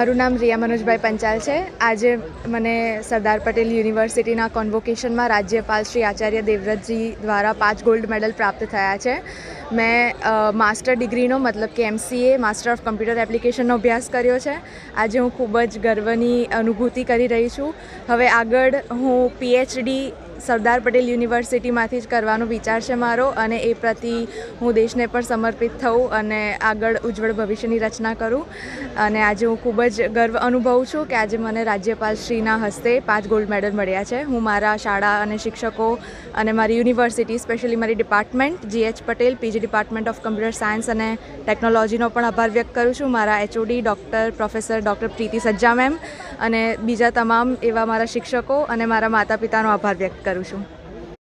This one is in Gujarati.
મારું નામ રિયા મનોજભાઈ પંચાલ છે। આજે મને સરદાર પટેલ યુનિવર્સિટીના કોન્વોકેશનમાં રાજ્યપાલ શ્રી આચાર્ય દેવવ્રતજી દ્વારા 5 ગોલ્ડ મેડલ પ્રાપ્ત થયા છે। મેં માસ્ટર ડિગ્રીનો મતલબ કે MCA માસ્ટર ઓફ કમ્પ્યુટર એપ્લિકેશનનો અભ્યાસ કર્યો છે। આજે હું ખૂબ જ ગર્વની અનુભૂતિ કરી રહી છું। હવે આગળ હું PhD સરદાર પટેલ યુનિવર્સિટીમાંથી જ કરવાનો વિચાર છે મારો, અને એ પ્રતિ હું દેશને પણ સમર્પિત થઉં અને આગળ ઉજ્જવળ ભવિષ્યની રચના કરું। અને આજે હું ખૂબ જ ગર્વ અનુભવું છું કે આજે મને રાજ્યપાલશ્રીના હસ્તે 5 ગોલ્ડ મેડલ મળ્યા છે। હું મારા શાળા અને શિક્ષકો અને મારી યુનિવર્સિટી, સ્પેશિયલી મારી department GH Patel PG department of computer science અને ટેકનોલોજીનો પણ આભાર વ્યક્ત કરું છું। મારા HOD પ્રોફેસર ડૉક્ટર પ્રીતિ સજ્જા મેમ અને બીજા તમામ એવા મારા શિક્ષકો અને મારા માતા પિતાનો આભાર વ્યક્ત કરું છું।